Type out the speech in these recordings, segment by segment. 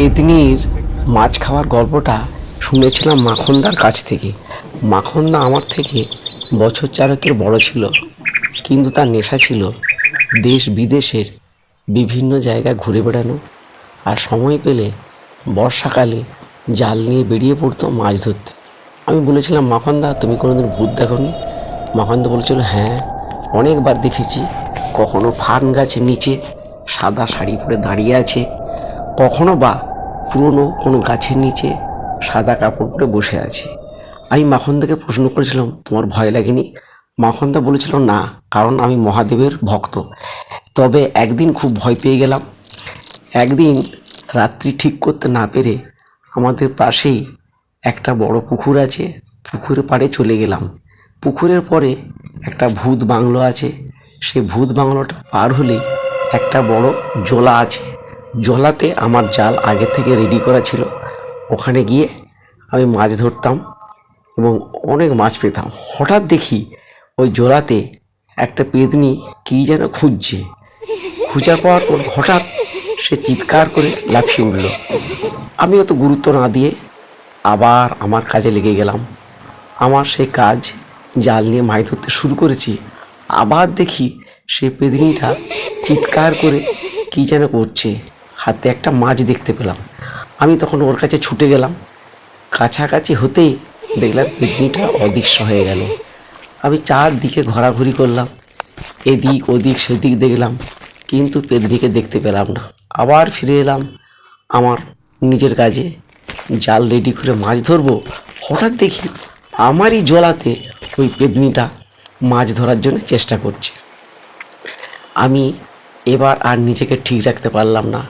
পেতনির মাছ খাওয়ার গল্পটা শুনেছিলাম মাখনদার কাছ থেকে। মাখনদা আমার থেকে বছর চারেকের বড় ছিল, কিন্তু তার নেশা ছিল দেশ বিদেশের বিভিন্ন জায়গায় ঘুরে বেড়ানো, আর সময় পেলে বর্ষাকালে জাল নিয়ে বেরিয়ে পড়তো মাছ ধরতে। আমি বলেছিলাম, মাখনদা তুমি কোনোদিন ভূত দেখোনি? মাখনদা বলেছিল, হ্যাঁ অনেকবার দেখেছি। কখনো ফার্ন গাছের নিচে সাদা শাড়ি পরে দাঁড়িয়ে আছে, কখনো বা পুরনো কোনো গাছের নিচে সাদা কাপড় পরে বসে আছে। আমি মাখনদাকে প্রশ্ন করেছিলাম, তোমার ভয় লাগেনি? মাখনদা বলেছিল, না, কারণ আমি মহাদেবের ভক্ত। তবে একদিন খুব ভয় পেয়ে গেলাম। একদিন রাত্রি ঠিক করতে না পেরে আমাদের পাশেই একটা বড় পুকুর আছে, পুকুরের পাড়ে চলে গেলাম। পুকুরের পরে একটা ভূত বাংলো আছে, সেই ভূত বাংলোটা পার হলেই একটা বড় জলা আছে। জলাতে আমার জাল আগে থেকে রেডি করা ছিল। ওখানে গিয়ে আমি মাছ ধরতাম এবং অনেক মাছ পেতাম। হঠাৎ দেখি ওই জলাতে একটা পেতনি কী যেন খুঁজছে। খোঁজার পর ওর হঠাৎ সে চিৎকার করে লাফিয়ে উঠল। আমি অত গুরুত্ব না দিয়ে আবার আমার কাজে লেগে গেলাম। আমার সেই কাজ, জাল নিয়ে মাছ ধরতে শুরু করেছি। আবার দেখি সে পেতনিটা চিৎকার করে কী যেন করছে। হাতে একটা মাছ দেখতে পেলাম। আমি তখন ওর কাছে ছুটে গেলাম। কাছাকাছি হতেই দেখলাম পেতনিটা অদৃশ্য হয়ে গেল। আমি চারদিকে ঘোরাঘুরি করলাম, এদিক ওদিক সেদিক দেখলাম, কিন্তু পেতনিকে দেখতে পেলাম না। আবার ফিরে এলাম আমার নিজের কাজে, জাল রেডি করে মাছ ধরবো। হঠাৎ দেখি আমারই জলাতে ওই পেতনিটা মাছ ধরার জন্য চেষ্টা করছে। আমি এবার আর নিজেকে ঠিক রাখতে পারলাম না।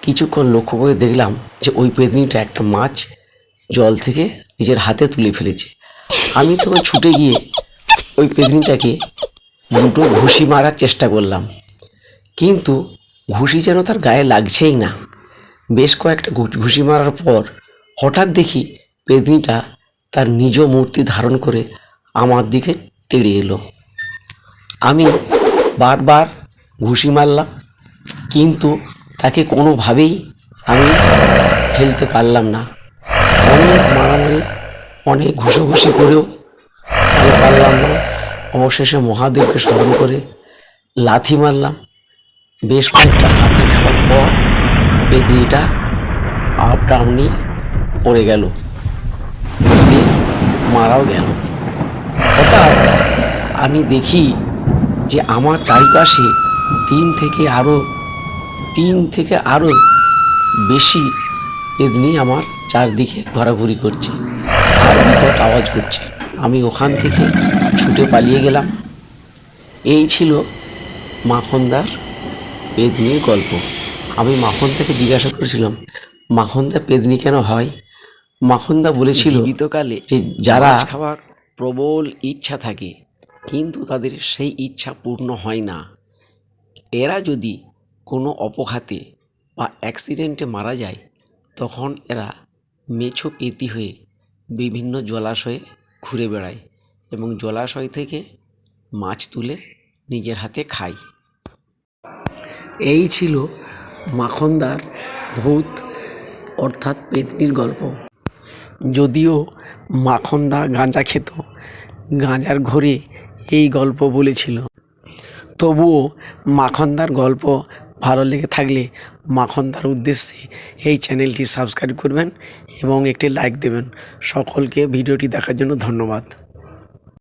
কিছুক্ষণ লক্ষ্য করে দেখলাম যে ওই পেতনিটা একটা মাছ জল থেকে নিজের হাতে তুলে ফেলেছে। আমি তখন ছুটে গিয়ে ওই পেতনিটাকে দুটো ঘুষি মারার চেষ্টা করলাম, কিন্তু ঘুষি যেন তার গায়ে লাগছেই না। বেশ কয়েকটা ঘুষি মারার পর হঠাৎ দেখি পেতনিটা তার নিজ মূর্তি ধারণ করে আমার দিকে তেড়ে এলো। আমি বারবার ঘুষি মারলাম, কিন্তু তাকে কোনোভাবেই আমি ফেলতে পারলাম না। অনেক মারামারি, অনেক ঘুষোঘুষি করেও আমি পারলাম না। অবশেষে মহাদেবকে স্মরণ করে লাথি মারলাম। বেশ কয়েকটা লাথি খাওয়ার পর পেতনিটা আপ ডাউনি পড়ে গেল, দিয়ে মারাও গেল। হঠাৎ আমি দেখি যে আমার চারিপাশে তিন থেকে আরও বেশি পেতনি আমার চারদিকে ঘোরাঘুরি করছে আর বিকট আওয়াজ করছে। আমি ওখান থেকে ছুটে পালিয়ে গেলাম। এই ছিল মাখনদার পেতনির গল্প। আমি মাখনদাকে জিজ্ঞাসা করেছিলাম, মাখনদা পেতনি কেন হয়? মাখনদা বলেছিল, জীবিতকালে যে যারা খাওয়ার প্রবল ইচ্ছা থাকে কিন্তু তাদের সেই ইচ্ছা পূর্ণ হয় না, এরা যদি কোনো অপঘাতে বা অ্যাক্সিডেন্টে মারা যায়, তখন এরা মেছো পেতনি হয়ে বিভিন্ন জলাশয়ে ঘুরে বেড়ায় এবং জলাশয় থেকে মাছ তুলে নিজের হাতে খায়। এই ছিল মাখনদার ভূত অর্থাৎ পেতনির গল্প। যদিও মাখনদা গাঁজা খেত, গাঁজার ঘরে এই গল্প বলেছিল, তবুও মাখনদার গল্প ভালো লেগে থাকলে মাখনদার উদ্দেশ্যে এই চ্যানেলটি সাবস্ক্রাইব করবেন এবং একটি লাইক দেবেন। সকলকে ভিডিওটি দেখার জন্য ধন্যবাদ।